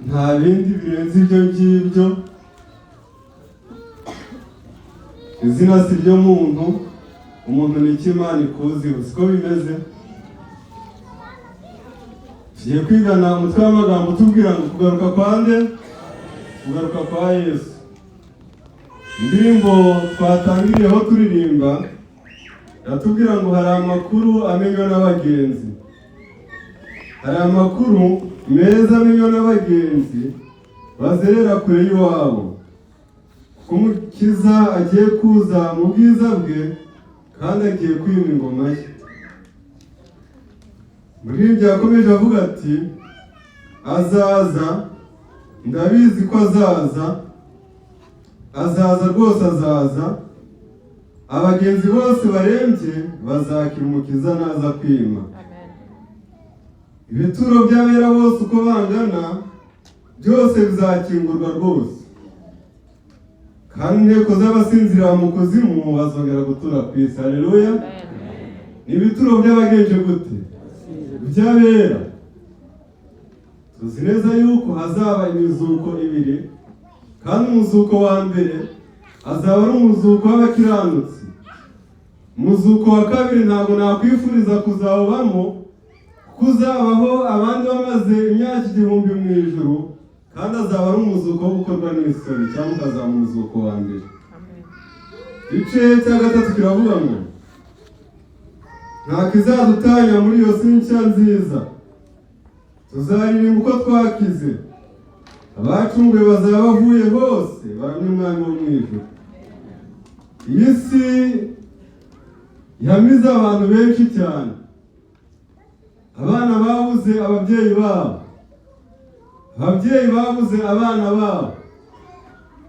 nta bindi birenze ibyo ngibyo. Izina si ryo muntu, umuntu ni icyo Imana ikuziho. Siko bimeze? Tugiye kwigana umutwe w'amagambo utubwira ngo kugaruka kwa nde? Kugaruka kwa Yesu. Indirimbo twatangiriyeho turirimba yatubwira ngo hari amakuru amenywa n'abagenzi. Hari amakuru meza amenywa n'abagenzi bazerera kure y'iwabo. Ko Umukiza agiye kuza mu bwiza bwe kandi agiye kwima ingoma ye. Umuririmbyi yakomeje avuga ati azaza, ndabizi ko azaza, azaza rwose azaza, abagenzi bose barembye bazakira Umukiza naza kwima. Ibituro by'abera bose uko bangana byose bizakingurwa rwose, kandi inteko z'abasinzira mu kuzimu bazongera gutura ku isi. Haleluya! Ni ibituro by'abagenje gute? By'abera. Tuzi neza yuko hazaba imizuko ibiri, kandi umuzuko wa mbere azaba ari umuzuko w'abakiranutsi. Umuzuko wa kabiri ntabwo nakwifuriza kuzawubamo, kuko uzabaho abandi bamaze imyaka 1000 mu ijuru, kandi azaba ari umuzuko wo gukorwa n'isoni, cyangwa ukazaba umuzuko wa mbere. Igice cya gatatu kiravuga ngo nta kizadutanya muri iyo si nshya nziza, tuzaririmba uko twakize, abacunguwe bazaba bavuye hose baramya umwami wo mu ijuru. Iyi si yamize abantu benshi cyane. Abana babuze ababyeyi babo, ababyeyi babuze abana babo,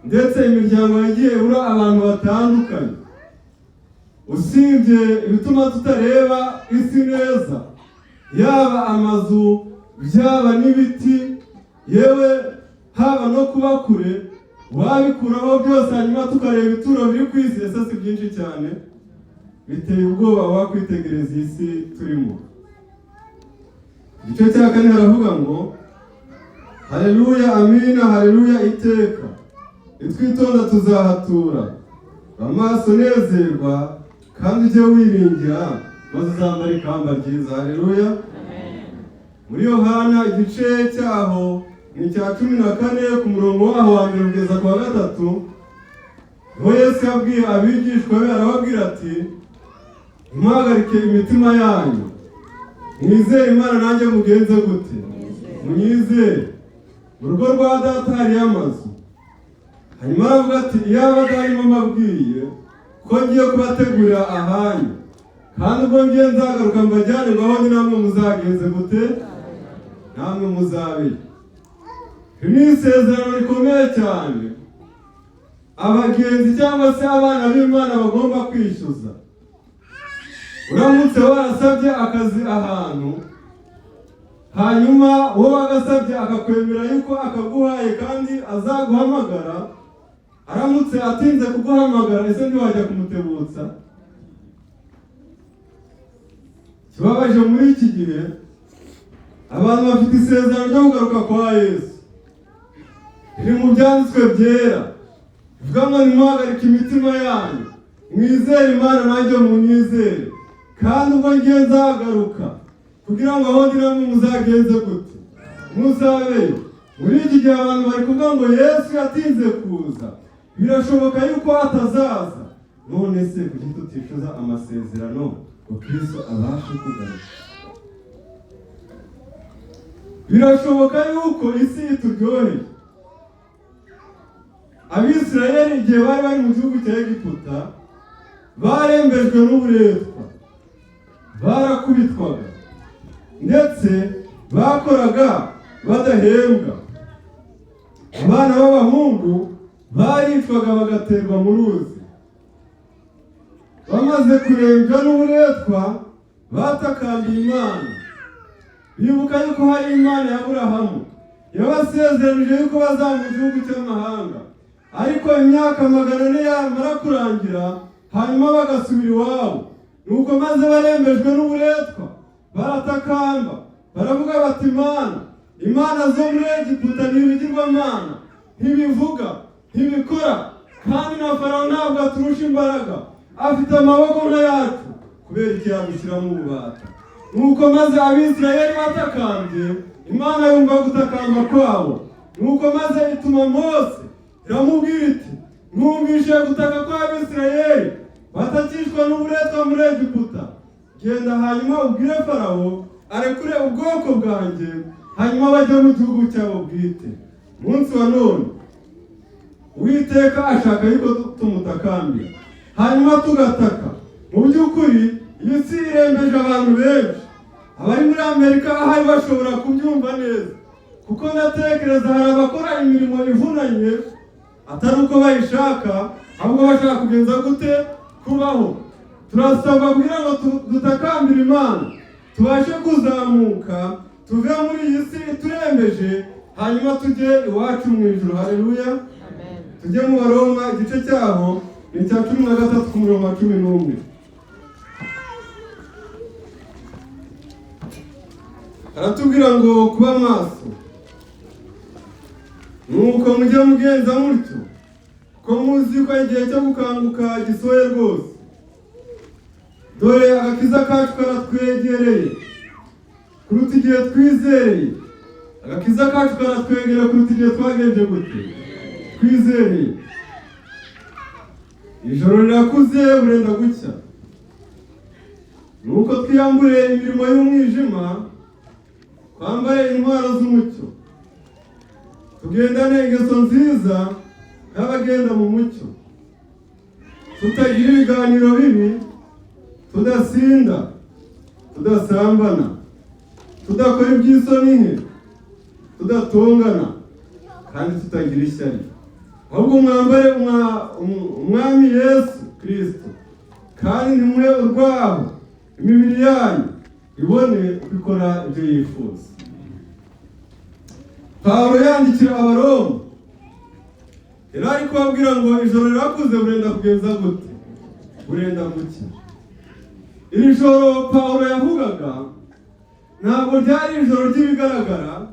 ndetse imiryango yagiye ibura abantu batandukanye. Usibye ibituma tutareba isi neza, yaba amazu, byaba n'ibiti, yewe haba no kuba kure, wabikuraho byose hanyuma tukareba ibituro biri ku isi, ese si byinshi cyane? Biteye ubwoba wakwitegereza iyi si turimo. Igice cya 4 haravuga ngo haleluya, amina, haleluya iteka, nitwitonda tuzahatura, amaso nezerwa, kandi ujye wiringira, maze uzambara ikamba ryiza. Haleluya! Muri Yohana igice cyaho ni icya 14 ku murongo waho wa 1 kugeza ku wa 3, niho Yesu yabwiye abigishwa be, arababwira ati ntimuhagarike imitima yanyu, mwizere Imana nanjye mugenze gute? Munyizere. Mu rugo rwa data hariyo amazu. Hanyuma aravuga ati iyaba darimo mbabwiye ko ngiye kubategurira ahanyu, kandi ubwo ngiye nzagaruka mbajyane ngo aho ndi namwe muzagenze gute? Namwe muzabeyo. Iri ni isezerano rikomeye cyane abagenzi cyangwa se abana b'Imana bagomba kwishyuza. Uramutse warasabye akazi ahantu, hanyuma wowe wagasabye akakwemera yuko akaguhaye kandi azaguhamagara, aramutse atinze kuguhamagara, ese ntiwajya kumutebutsa? Kibabaje muri iki gihe, abantu bafite isezerano ryo kugaruka kwa Yesu. Riri mu byanditswe byera, bivuga ngo ntimuhagarike imitima yanyu, mwizere Imana nanjye munyizere, kandi ubwo ngiye nzagaruka kugira ngo aho ndi namwe muzagenze gute? Muzabeyo. Muri iki gihe abantu bari kuvuga ngo Yesu yatinze kuza, birashoboka yuko atazaza. None se kuki tutishyuza amasezerano ngo Kristo abashe kugaruka? Birashoboka yuko isi ituryoheye. Abisirayeli igihe bari mu gihugu cya Egiputa, barembejwe n'uburetwa, barakubitwaga, ndetse bakoraga badahembwa. Abana b'abahungu baricwaga bagaterwa mu ruzi. Bamaze kurembwa n'uburetwa, batakambiye Imana, bibuka yuko hari Imana ya Aburahamu yabasezeranije yuko bazaba mu gihugu cy'amahanga. Ariko imyaka 400 yamara kurangira, hanyuma bagasubira iwabo. Nuko maze barembejwe n'uburetwa, baratakamba, baravuga bati Imana, imana zo muri Egiputa ni ibigirwamana, ntibivuga, ntibikora, kandi na Farawo ntabwo aturusha imbaraga, afite amaboko nk'ayacu, kubera iki yadushyira mu bubata. Nuko maze Abisirayeli batakambye, Imana yumva gutakamba kwabo. Nuko maze ituma Mose, iramubwira iti, numvise gutaka kw'Abisirayeli batakishwa n'uburetwa muri Egiputa. Genda hanyuma ubwire Farawo arekure ubwoko bwanjye, hanyuma bajye mu gihugu cyabo bwite. Umunsi wa none Uwiteka ashaka yuko tumutakambira, hanyuma tugataka. Mu by'ukuri iyi si irembeje abantu benshi. Abari muri Amerika ahari bashobora kubyumva neza, kuko ndatekereza hari abakora imirimo ivunanye atari uko bayishaka, ahubwo bashaka kugenza gute kubaho. Turasabwa kugira ngo dutakambire Imana, tubashe kuzamuka tuve muri iyi si turembeje, hanyuma tujye iwacu mu ijuru. Haleluya. Tujye mu Baroma igice cyaho ni icya 13 ku murongo wa 11. Aratubwira ngo kuba maso, nuko mujye mugenza mutyo, ko muzi ko igihe cyo gukanguka gisohoye rwose. Dore agakiza kacu karatwegereye kuruta igihe twizereye. Agakiza kacu karatwegereye kuruta igihe twagenje gute twizereye. Ijoro rirakuze burenda gucya, nuko twiyambure imirimo y'umwijima, twambare intwaro z'umucyo, tugendane ingeso nziza nk'abagenda mu mucyo, tutagira ibiganiro bibi, tudasinda, tudasambana, tudakora iby'isoni nke, tudatongana, kandi tutagira ishyari, ahubwo mwambare umwami Yesu Kristo, kandi ntimwe urwaho imibiri yanyu ibone gukora ibyo yifuza. Pawulo yandikira Abaroma, yari ari kubabwira ngo ijoro rirakuze burenda kugenza gute burenda gucya. Iri joro Pawulo yavugaga ntabwo ryari ijoro ry'ibigaragara,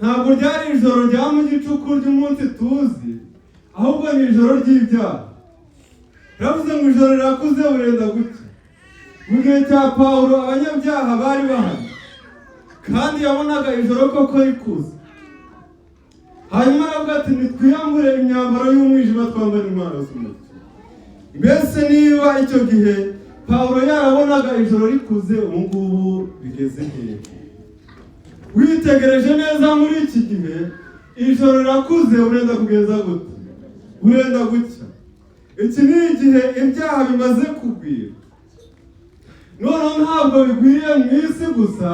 ntabwo ryari ijoro rya mu gicuku ry'umunsi tuzi, ahubwo ni ijoro ry'ibyaha. Yavuze ngo ijoro rirakuze burenda gucya. Mu gihe cya Pawulo abanyabyaha bari bahari, kandi yabonaga ijoro koko rikuze. Hanyuma aravuga ati, nitwiyambure imyambaro y'umwijima twambare intwaro z'umucyo. Mbese niba icyo gihe Pawulo yarabonaga ijoro rikuze, ubu ngubu bigeze hehe? Witegereje neza muri iki gihe, ijoro rirakuze burenda kugeza gute burenda gucya. Iki ni igihe ibyaha bimaze kugwira. Noneho ntabwo bigwiriye mu isi gusa,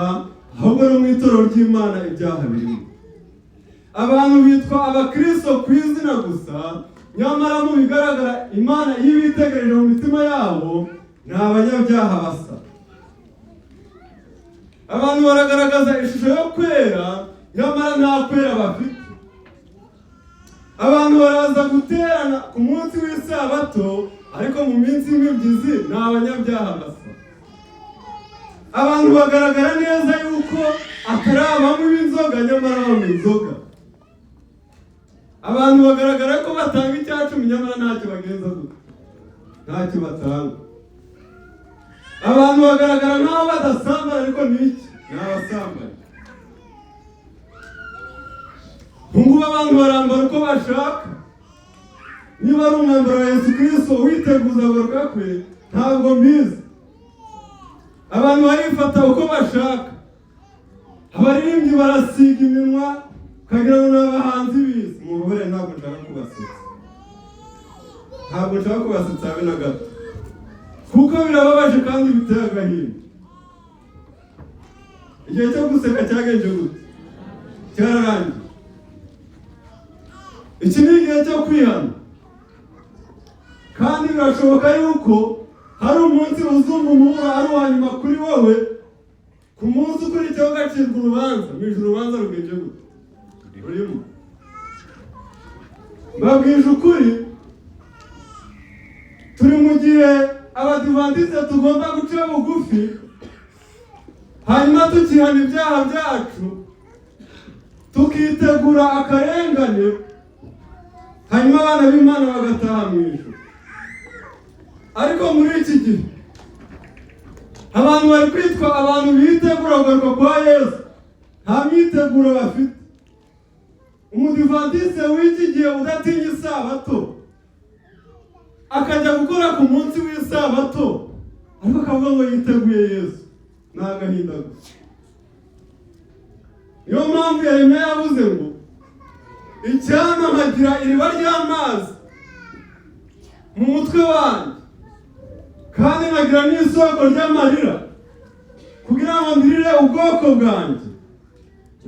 ahubwo no mu itorero ry'Imana ibyaha birimo. Abantu bitwa abakristo ku izina gusa, nyamara mu bigaragara Imana iyo ibitegereje mu mitima yabo ni abanyabyaha basa. Abantu baragaragaza ishusho yo kwera, nyamara nta kwera bafite. Abantu baraza guterana ku munsi w'isabato, ariko mu minsi y'imibyizi ni abanyabyaha basa. Abantu bagaragara neza yuko atari abanywi b'inzoga, nyamara banywa inzoga. Abantu bagaragara ko batanga icyacumi, nyamara ntacyo bagenza gute ntacyo batanga. Abantu bagaragara nk'aho badasambana, ariko ni iki? Ni abasambanyi. Ngubu abantu barambara uko bashaka. Niba ari umwambaro wa Yesu Kristo witeguza agaruka kwe, ntabwo mbizi. Abantu barifata uko bashaka. Abaririmbyi barasiga iminwa ukagira ngo ni abahanzi bize. Mubabare, ntabwo nshaka kubasetsa, ntabwo nshaka kubasetsa habe na gato, kuko birababaje kandi biteye agahinda. Igihe cyo guseka cyagenje gute? Cyararangiye. Iki ni igihe cyo kwihana, kandi birashoboka yuko hari umunsi uzumva umuburo ari uwa nyuma kuri wowe. Ku munsi ukurikiyeho ugacirwa urubanza, mu ijuru urubanza rugenje gute rurimo. Mbabwije ukuri, turi mu gihe abadivantiste tugomba guca bugufi, hanyuma tukihana ibyaha byacu, tukitegura akarengane, hanyuma abana b'Imana bagataha mu ijuru. Ariko muri iki gihe abantu bari kwitwa abantu bitegura kugaruka kwa Yesu, nta myiteguro bafite. Umudivantiste w'iki gihe udatinya isabato akajya gukora ku munsi w'isabato, ariko akavuga ngo yiteguye Yesu, ni agahinda gusa. Niyo mpamvu Yeremiya yavuze ngo icyampa nkagira iriba ry'amazi mu mutwe wanjye, kandi nkagira n'isoko ry'amarira, kugira ngo ndirire ubwoko bwanjye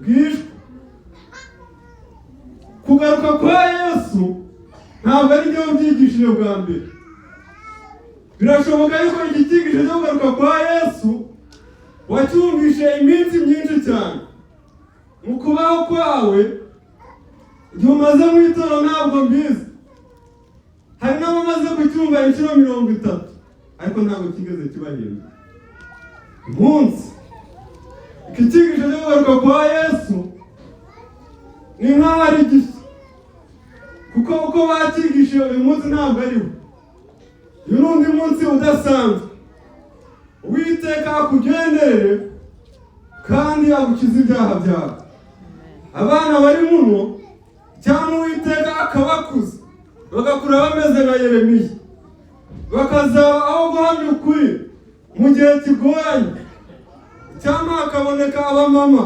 bwishwe. Kugaruka kwa Yesu ntabwo ari byo byigishije bwa mbere. Birashoboka yuko iki cyigisho cyo kugaruka kwa Yesu wacyumvishe iminsi myinshi cyane mu kubaho kwawe. Igihe umaze mu itorero ntabwo mbizi, hari n'abamaze kucyumva inshuro 30, ariko ntabwo kigeze kibahindura. Umunsi iki cyigisho cyo kugaruka kwa Yesu ni nk'aho ari gishya, kuko uko bacyigishije uyu munsi ntabwo ari we. Uyu ni undi munsi udasanzwe. Uwiteka akugenderere kandi agukize ibyaha byawe. Abana bari muno cyangwa Uwiteka akabakuza bagakura bameze nka Yeremiya, bakazaba aho guhamya ukuri mu gihe kigoranye. Cyangwa hakaboneka abamama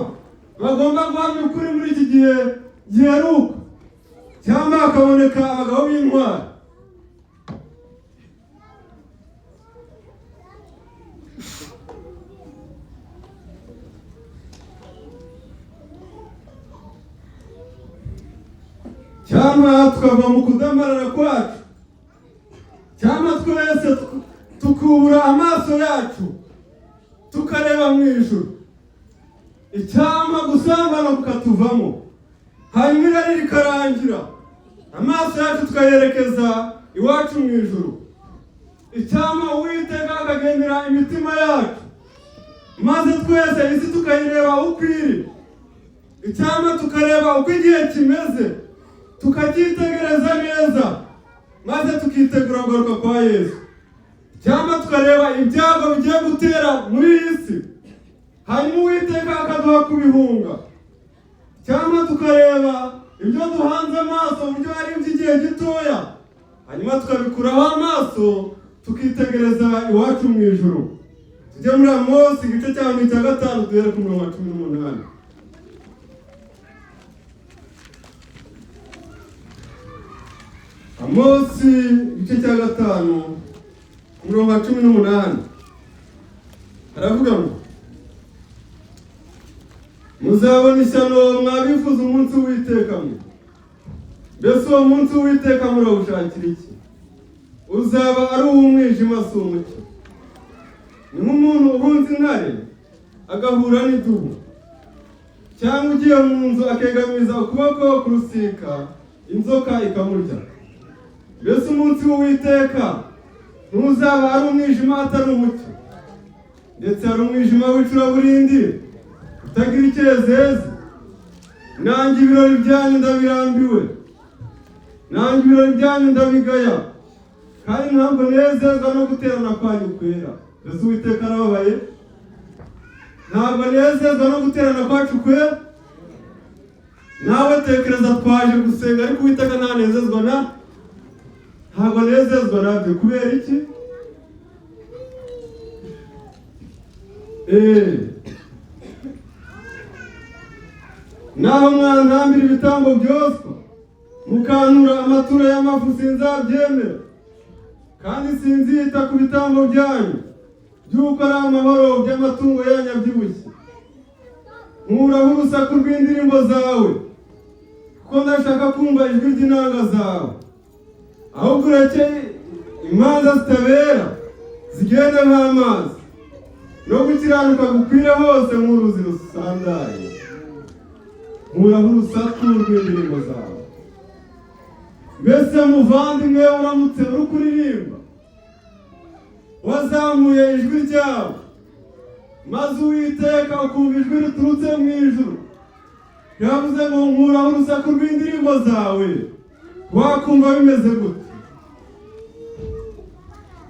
bagomba guhamya ukuri muri iki gihe giheruka, cyangwa hakaboneka abagabo b'intwari. Cyangwa tukava mu kudamarara kwacu, cyangwa twese tukubura amaso yacu tukareba mu ijuru, icyampa gusambana kukatuvamo, hanyuma irari rikarangira, amaso yacu tukayerekeza iwacu mu ijuru. Icyampa Uwiteka akagendera imitima yacu, maze twese isi tukayireba uko iri. Icyampa tukareba uko igihe kimeze, tukacyitegereza neza, maze tukitegura kugaruka kwa Yesu. Icyampa tukareba ibyago bigiye gutera muri iyi si, hanyuma Uwiteka akaduha kubihunga. Icyampa tukareba ibyo duhanze amaso uburyo ari iby'igihe gitoya, hanyuma tukabikuraho amaso tukitegereza iwacu mu ijuru. Tujye muri Amosi igice cya 5 duhere ku murongo wa 18. Amosi igice cya 5 umurongo wa 18 haravuga ngo, muzabona ishyano mwabifuza umunsi w'Uwiteka mwe. Mbese uwo munsi w'Uwiteka murawushakira iki? Uzaba ari uw'umwijima, si umucyo. Ni nk'umuntu ubunze intare agahura n'idubu, cyangwa ugiye mu nzu akegamiza ukuboko ku rusika, inzoka ikamurya. Mbese umunsi w'Uwiteka ntuzaba ari umwijima atari umucyo, ndetse ari umwijima w'icuraburindi utagira icyezezi. Nanjye ibirori byanyu ndabirambiwe, nanjye ibirori byanyu ndabigaya, kandi ntabwo nezezwa no guterana kwanyu kwera. Mbese Uwiteka arababaye? Ntabwo nezezwa no guterana kwacu kwera? Nawe tekereza twaje gusenga, ariko Uwiteka ntanezezwa ntabwo nezezwa nabyo. Kubera iki? Naho mwantambira ibitambo byoswa, mukantura amaturo y'amafu, sinzabyemera, kandi sinzita ku bitambo byanyu by'uko ari amahoro by'amatungo yanyu abyibushye. Nkuraho urusaku rw'indirimbo zawe, kuko ndashaka kumva ijwi ry'inanga zawe. Ahubwo ureke imanza zitabera zigende nk'amazi, no gukiranuka gukwire hose nk'uruzi rusandaye. Nkuraho urusaku rw'indirimbo zawe. Mbese muvandimwe uramutse uri kuririmba, wazamuye ijwi ryawe, maze Uwiteka ukumva ijwi riturutse mu ijuru, yavuze ngo nkuraho urusaku rw'indirimbo zawe, wakumva bimeze gute?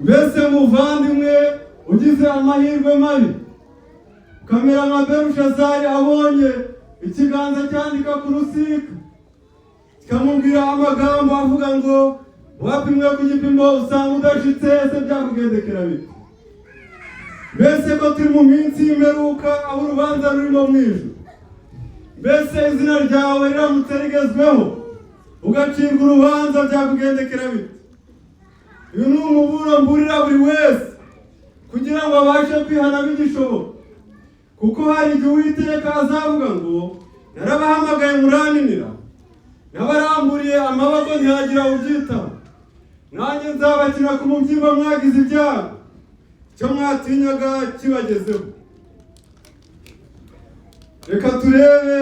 Mbese muvandimwe ugize amahirwe mabi, ukamera nka Berushazari abonye ikiganza cyandika ku rusika, kikamubwira amagambo avuga ngo wapimwe ku gipimo usanga udashitse, ese byakugendekera bite? Mbese ko turi mu minsi y'imperuka aho urubanza rurimo mu ijuru, mbese izina ryawe riramutse rigezweho ugacirwa urubanza, byakugendekera bite? Uyu ni umuburo mburira buri wese kugira ngo abashe kwihana bigishoboka, kuko hari igihe Uwiteka azavuga ngo narabahamagaye murananira, nabaramburiye amaboko ntihagira ubyitaho, nanjye nzabakira ku mubyimba mwagize ibyago, icyo mwatinyaga kibagezeho. Reka turebe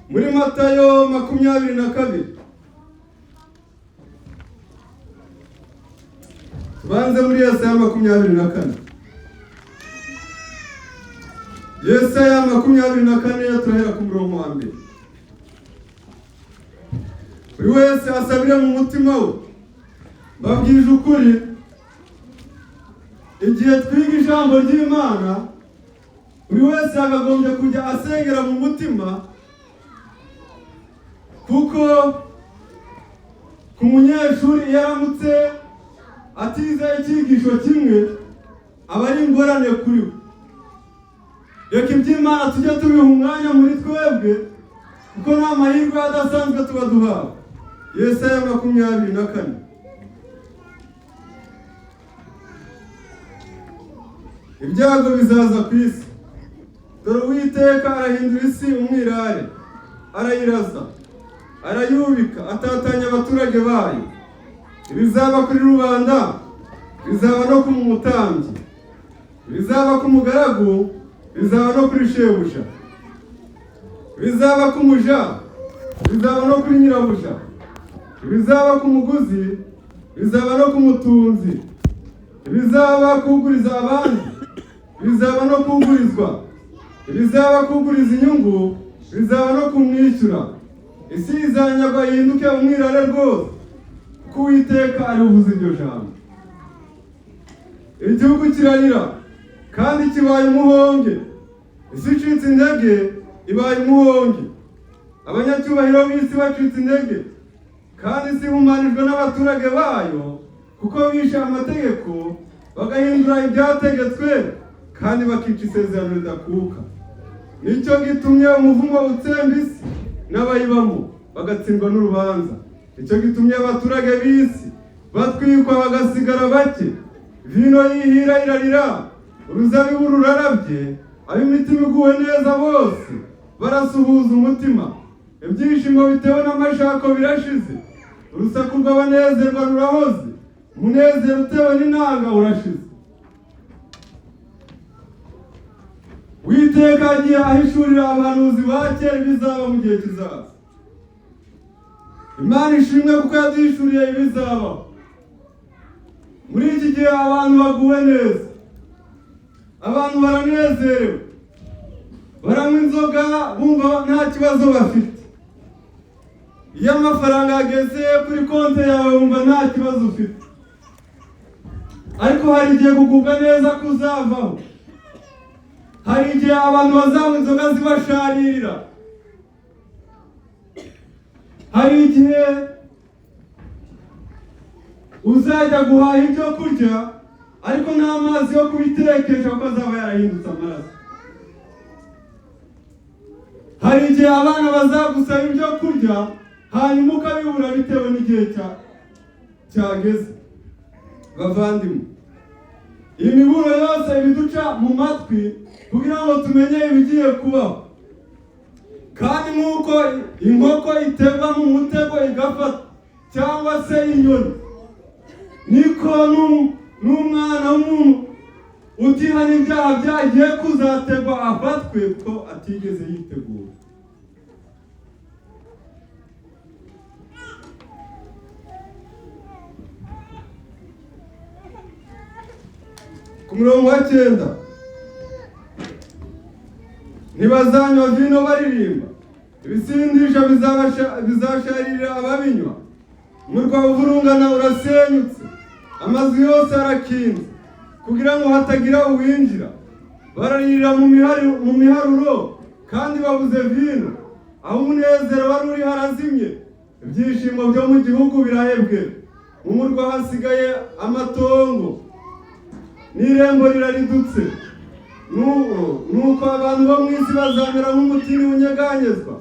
muri Matayo 22. Tubanze muri Yesaya 24. Yesaya 24 turahera ku murongo wa mbere. Buri wese asabire mu mutima we, babwije ukuri, igihe twiga ijambo ry'Imana buri wese akagombye kujya asengera mu mutima, kuko ku munyeshuri iyo aramutse atize icyigisho kimwe aba ari ingorane kuri we. Reka iby'Imana tujye tubiha umwanya muri twebwe, kuko nta mahirwe adasanzwe tuba duhawe. Yesaya 24. Ibyago bizaza ku isi, dore Uwiteka arahindura isi umwirare, arayiraza, arayubika, atatanya abaturage bayo. Ibizaba kuri rubanda bizaba no ku mutambyi, ibizaba ku mugaragu bizaba no kuri shebuja, ibizaba ku muja bizaba no kuri nyirabuja, ibizaba ku muguzi bizaba no ku mutunzi, ibizaba kuguriza abandi bizaba no kugurizwa, ibizaba kuguriza inyungu bizaba no kumwishyura. Isi izanyagwa ihinduke umwirare rwose, kuko Uwiteka arivuze iryo jambo. Igihugu kirarira kandi kibaye umuhonge, isi icitse intege ibaye umuhonge, abanyacyubahiro b'isi bacitse intege, kandi isi ihumanijwe n'abaturage bayo, kuko bishe amategeko bagahindura ibyategetswe kandi bakica isezerano ridakuka. Nicyo gitumye umuvumo utsemba isi n'abayibamo bagatsindwa n'urubanza. Nicyo gitumye abaturage b'isi batwikwa bagasigara bake, vino yihira irarira, uruzabibu rurarabye, ab'imitima iguwe neza bose barasuhuza umutima. Ibyishimo bitewe n'amashako birashize, urusaku rw'abanezerwa rurahoze, umunezero utewe n'inanga urashize. Uwiteka agiye ahishurira abahanuzi ba kera ibizaba mu gihe kizaza. Imana ishimwe kuko yaduhishuriye ibizaba. Muri iki gihe abantu baguwe neza, abantu baranezerewe, baranywa inzoga bumva nta kibazo bafite. Iyo amafaranga ageze kuri konti yawe wumva nta kibazo ufite. Ariko hari igihe kugubwa neza kuzavaho. Hari igihe abantu bazanywa inzoga zibasharirira. Hari igihe uzajya guhaha ibyo kurya ariko nta mazi yo kubitekesha kuko azaba yarahindutse amaraso. Hari igihe abana bazagusaba ibyo kurya hanyuma ukabibura bitewe n'igihe cyageze. Bavandimwe, iyi miburo yose ibiduca mu matwi kugira ngo tumenye ibigiye kubaho. Kandi nk'uko inkoko itegwa mu mutego igafata cyangwa se inyoni, niko n'umwana w'umuntu utihana ibyaha byagiye kuzategwa afatwe ko atigeze yitegura. Ku murongo wa 9, ntibazanywa vino baririmba, ibisindisha bizasharira ababinywa. Umurwa uvurungana urasenyutse, amazu yose arakinze, kugira ngo hatagira uwinjira. Bararira mu miharuro, kandi babuze vino, aho umunezero wari uri harazimye. Ibyishimo byo mu gihugu birahebwe, mu murwa hasigaye amatongo, n'irembo riraridutse. Nuko abantu bo mu isi bazamera nk'umutini unyeganyezwa,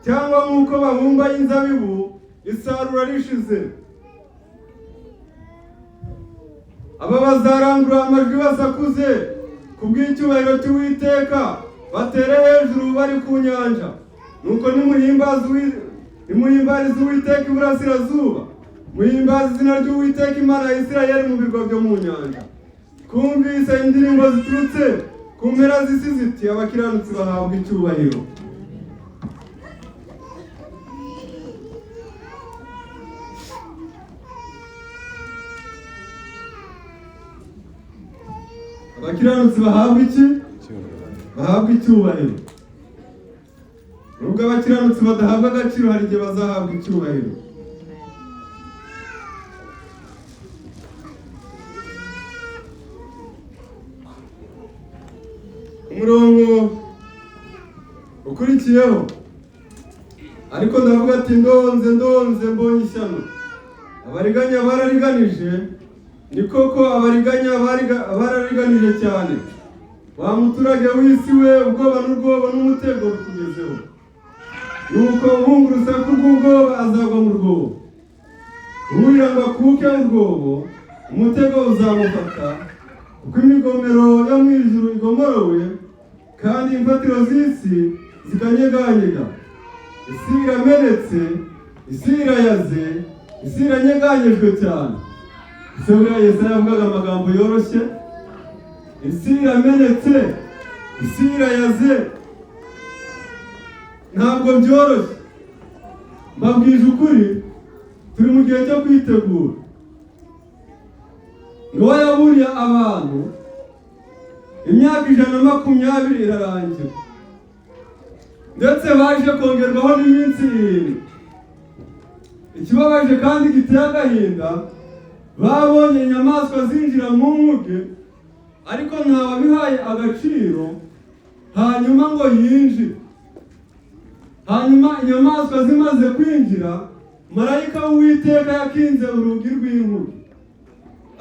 cyangwa nk'uko bahumba inzabibu isarura rishize. Aba bazarangurura amajwi basakuze kubw'icyubahiro cy'Uwiteka, batere hejuru bari ku nyanja. Nuko nimuhimbarize Uwiteka iburasirazuba, muhimbaze izina ry'Uwiteka Imana ya Isirayeli mu birwa byo mu nyanja. Twumvise indirimbo ziturutse ku mpera z'isi ziti, abakiranutsi bahabwa icyubahiro. Abakiranutsi bahabwa iki? Bahabwa icyubahiro. Nubwo abakiranutsi badahabwa agaciro, hari igihe bazahabwa icyubahiro. Umurongo ukurikiyeho, ariko ndavuga ati ndonze mbonye ishyano. Abariganya barariganije, ni koko abariganya barariganije cyane. Wa muturage w'isi we, ubwoba n'umutego bikugezeho. Nuko uhunga urusaku rw'ubwoba azagwa mu rwobo, uhurira ngo akuke mu rwobo, umutego uzamufata. Kuko imigomero yo mu ijuru igomorowe, kandi imfatiro z'isi zikanyeganyega. Isi iramenetse, isi irayaze, isi iranyeganyejwe cyane. Ese buriya Yesaya yavugaga amagambo yoroshye? Isi iramenetse, isi irayaze, ntabwo byoroshye. Mbabwije ukuri, turi mu gihe cyo kwitegura. Nowa yaburiye abantu, imyaka 120 irarangira, ndetse baje kongerwaho n'iminsi 7. Ikibabaje kandi giteye agahinda, babonye inyamaswa zinjira mu nkuge, ariko ntawabihaye agaciro, hanyuma ngo yinjire. Hanyuma inyamaswa zimaze kwinjira, marayika w'Uwiteka yakinze urugi rw'inkuge.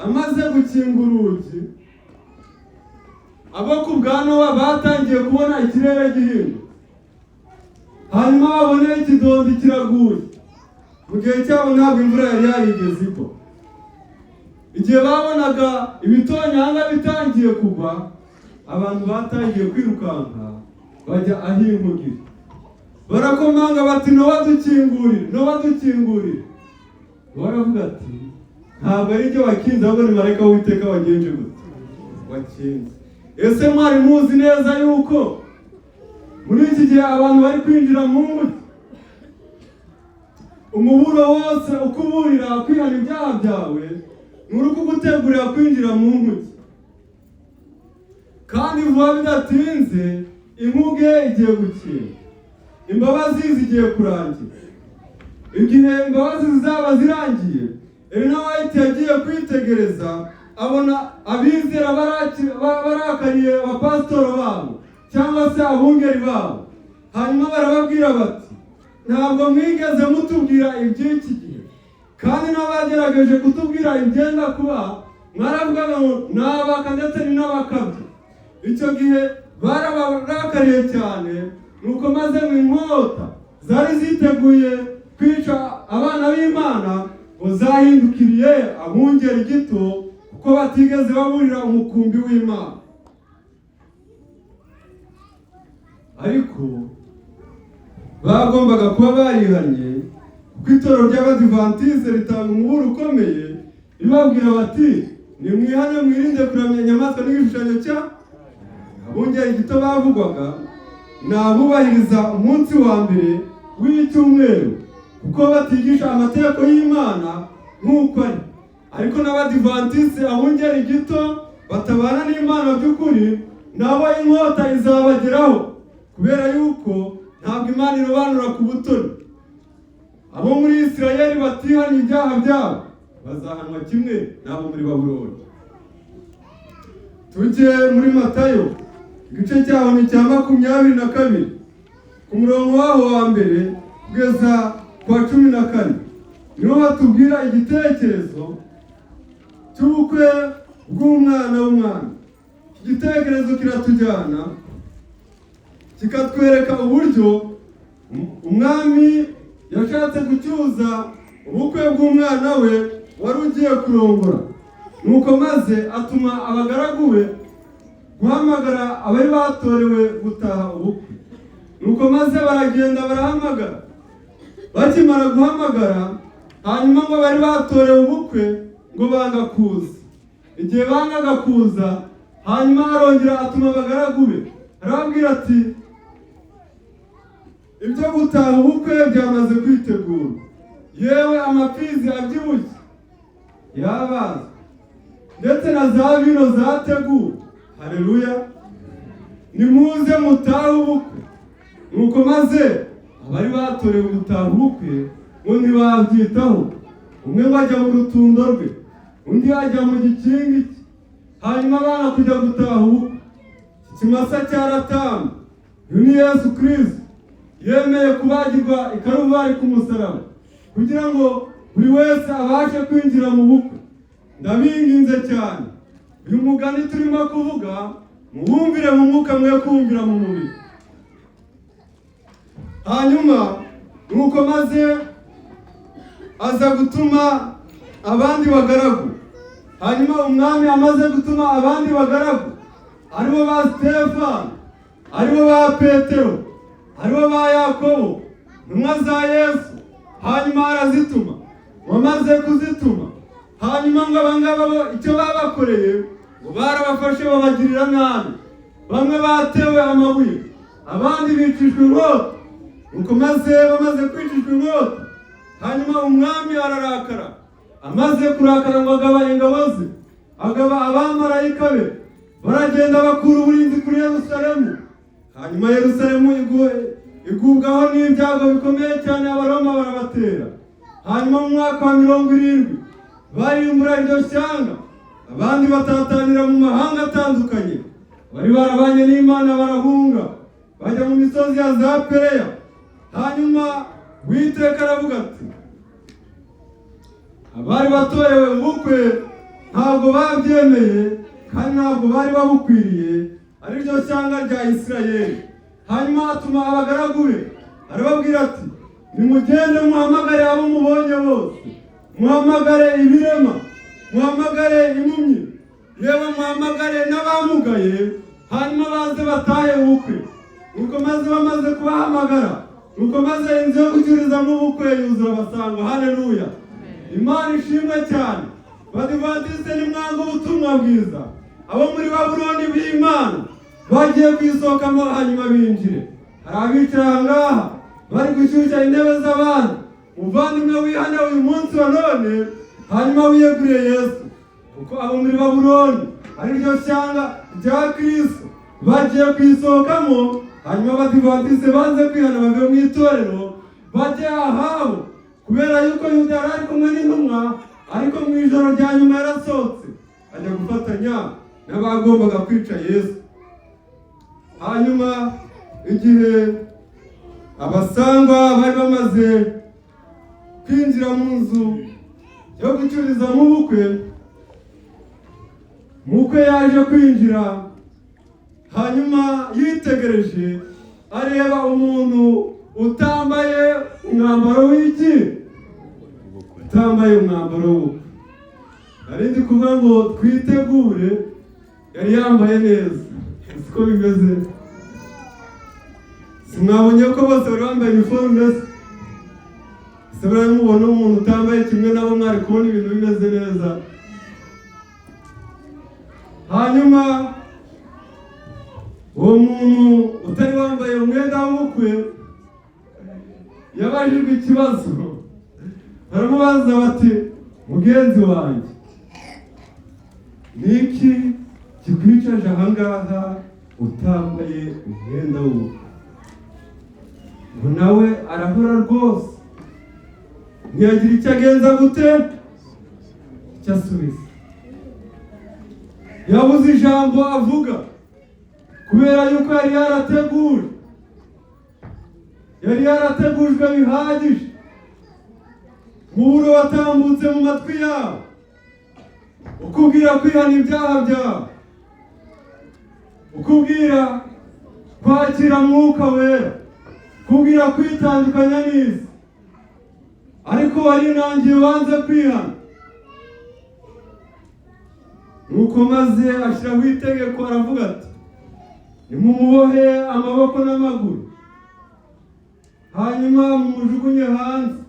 Amaze gukinga urugi, abo ku bwa Nowa batangiye kubona ikirere gihinduka. Hanyuma babona ikidondi kiraguye. Mu gihe cyabo ntabwo imvura yari yarigeze igwa. Igihe babonaga ibitonyanga bitangiye kugwa, abantu batangiye kwirukanka bajya aho inkuge iri. Barakomanga bati, Nowa dukingurire, Nowa dukingurire. Baravuga ati, ntabwo ari byo wakinze, ahubwo ni marayika w'Uwiteka wagenje gute? Wakinze. Ese mwari muzi neza yuko muri iki gihe abantu bari kwinjira mu nkuge? Umuburo wose ukuburira kwihana ibyaha byawe, nturi kugutegurira kwinjira mu nkuge. Kandi vuba bidatinze inkuge igiye gukinga, imbabazi zigiye kurangira. Igihe imbabazi zizaba zirangiye, Elena White yagiye kwitegereza, abona abizera barakariye abapasitoro babo cyangwa se abungeri babo. Hanyuma barababwira bati, ntabwo mwigeze mutubwira iby'iki gihe, kandi n'abagerageje kutubwira ibyenda kuba, mwaravugaga ngo n'abaka ndetse ni n'abakabya. Icyo gihe barabarakariye cyane, nuko maze mu inkota zari ziteguye kwica abana b'Imana, ngo zahindukiriye abungeri gito, kuko batigeze baburira umukumbi w'Imana. Ariko bagombaga kuba barihanye, kuko itorero ry'Abadivantiste ritanga umuburo ukomeye, ribabwira bati, nimwihane mwirinde kuramya inyamaswa n'igishushanyo cya. Abungeri gito bavugwaga ni abubahiriza umunsi wa mbere w'icyumweru, kuko batigisha amategeko y'Imana nk'uko ari. Ariko n'Abadivantiste abungeri gito batabana n'Imana by'ukuri, nabo inkota izabageraho, kubera yuko ntabwo Imana irobanura ku butoni. Abo muri Isirayeli batihanye ibyaha byabo bazahanwa kimwe n'abo muri Babuloni. Tujye muri Matayo igice cyaho ni cya 22 ku murongo waho wa mbere kugeza kwa 14. Niho batubwira igitekerezo cy'ubukwe bw'umwana w'umwami. Igitekerezo kiratujyana kikatwereka uburyo umwami yashatse gucyuza ubukwe bw'umwana we wari ugiye kurongora. Nuko maze atuma abagaragu be guhamagara abari batorewe gutaha ubukwe. Nuko maze baragenda barahamagara. Bakimara guhamagara, hanyuma ngo bari batorewe ubukwe ngo banga kuza. Igihe bangaga kuza, hanyuma arongera atuma abagaragu be arababwira ati, ibyo gutaha ubukwe byamaze kwitegura, yewe amapfizi abyibushye yabaze, ndetse na za vino zateguwe. Haleluya! Nimuze mutahe ubukwe. Nuko maze abari batorewe gutaha ubukwe ngo ntibabyitaho. Umwe ngo ajya mu rutundo rwe, undi ajya mu gikingi cye, hanyuma bana kujya gutaha ubukwe. Ikimasa cyaratambwe. Uyu ni Yesu Kristo yemeye kubagirwa i Karuvari ku musaraba kugira ngo buri wese abashe kwinjira mu bukwe. Ndabinginze cyane, uyu mugani turimo kuvuga muwumvire mu mwuka, mwe kumvira mu mubiri. Hanyuma nuko maze aza gutuma abandi bagaragu. Hanyuma umwami amaze gutuma abandi bagaragu, aribo ba Stefano, aribo ba Petero, aribo ba Yakobo, intumwa za Yesu. Hanyuma arazituma. Wamaze kuzituma, hanyuma ngo abangaba bo icyo babakoreye ngo barabafashe babagirira nabi. Bamwe batewe amabuye, abandi bicishwa inkota. Nuko maze bamaze kwicishwa inkota, hanyuma umwami ararakara. Amaze kurakara ngo agaba ingabo ze, agaba abamarayika be, baragenda bakura uburinzi kuri Yerusalemu. Hanyuma Yerusalemu igubwaho n'ibyago bikomeye cyane, Abaroma barabatera. Hanyuma mu mwaka wa 70 barimbura iryo shyanga, abandi batatanira mu mahanga atandukanye. Bari barabanye n'Imana barahunga bajya mu misozi ya za Pereya. Hanyuma Uwiteka aravuga ati, abari batorewe ubukwe ntabwo babyemeye kandi ntabwo bari babukwiriye, ari ryo shyanga rya Isirayeli. Hanyuma atuma abagaragu be arababwira ati, nimugende muhamagare abo mubonye bose, muhamagare ibirema, muhamagare impumyi, yewe muhamagare n'abamugaye, hanyuma baze batahe ubukwe. Nuko maze bamaze kubahamagara, nuko maze inzu yo gucururizamo ubukwe yuzura basanga. Haleluya! Imana ishimwe cyane. Badivantiste nimwanga ubutumwa bwiza. Abo muri Babuloni b'Imana bagiye kwisohokamo hanyuma binjire. Hari abicara ngaha bari gushyushya intebe z'abandi. Muvandimwe wihane uyu munsi wa none, hanyuma wiyeguriye Yesu, kuko abo muri Babuloni ari ryo shyanga rya Kristo bagiye kwisohokamo. Hanyuma Abadivantiste banze kwihana bave mu itorero bajye ahabo, kubera yuko Yuda yari ari kumwe n'intumwa, ariko mu ijoro rya nyuma yarasohotse ajya gufatanya n'abagombaga kwica Yesu. Hanyuma igihe abasangwa bari bamaze kwinjira mu nzu yo gucururizamo ubukwe, mukwe yaje kwinjira. Hanyuma yitegereje areba umuntu utambaye umwambaro w'iki? Utambaye umwambaro w'ubukwe. Narindi kuvuga ngo twitegure, yari yambaye neza. Siko bimeze? Simwabonye ko bose bari bambaye uniforme? Se baramubona umuntu utambaye kimwe nabo, mwari kubona ibintu bimeze neza. Hanyuma uwo muntu utari wambaye umwenda w'ubukwe yabajijwe ikibazo. Baramubaza bati, mugenzi wanjye, niki kikwicaje ahangaha utambaye umwenda w'ubukwe? ngo nawe arahora rwose ntiyagira icyo agenza gute icyo asubiza. yabuze ijambo avuga kubera yuko yari yarategujwe bihagije. umuburo watambutse mu matwi yabo ukubwira kwihana ibyaha byawe, ukubwira kwakira mwuka wera, ukubwira kwitandukanya n'isi, ariko warinangiye wanze kwihana. nuko maze ashyiraho itegeko aravuga ati nimumubohe amaboko n'amaguru, hanyuma mumujugunye hanze.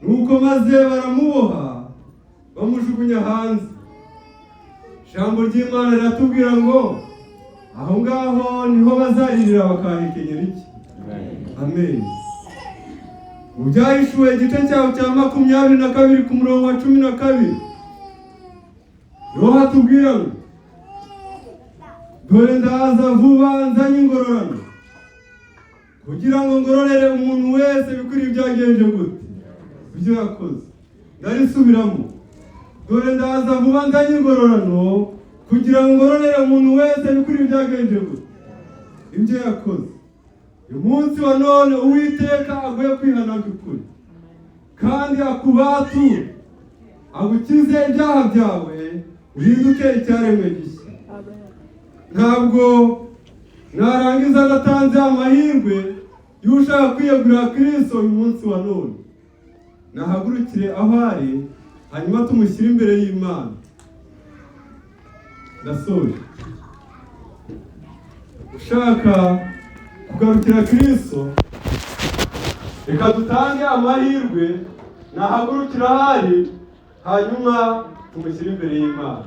nuko maze baramuboha bamujugunya hanze. ijambo ry'Imana riratubwira ngo aho ngaho niho bazaririra bakahekenyera iki? Amen. mu Byahishuwe igice cyaho cya 22 ku murongo wa 12 niho hatubwira ngo dore ndaza vuba nzanye ingororano kugira ngo ngororere umuntu wese bikwiriye ibyagenje gute ibyo yakoze. ndarisubiramo, dore ndaza vuba nzanye ingororano kugira ngo ngororere umuntu wese bikwiriye ibyagenje gute ibyo yakoze. uyu munsi wa none Uwiteka aguye kwihana by'ukuri kandi akubature, agukize ibyaha byawe, uhinduke icyaremwe gishya. ntabwo narangiza ndatanze amahirwe y'ushaka kwiyegurira Kristo uyu munsi wa none. nahagurukire aho ari, hanyuma tumushyire imbere y'Imana. ndasoje. ushaka kugarukira Kristo, reka dutange amahirwe, nahagurukira aho ari, hanyuma tumushyire imbere y'Imana.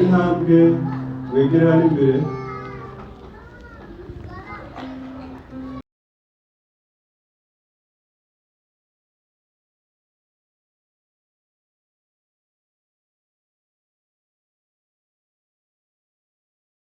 intambwe wegera hano imbere.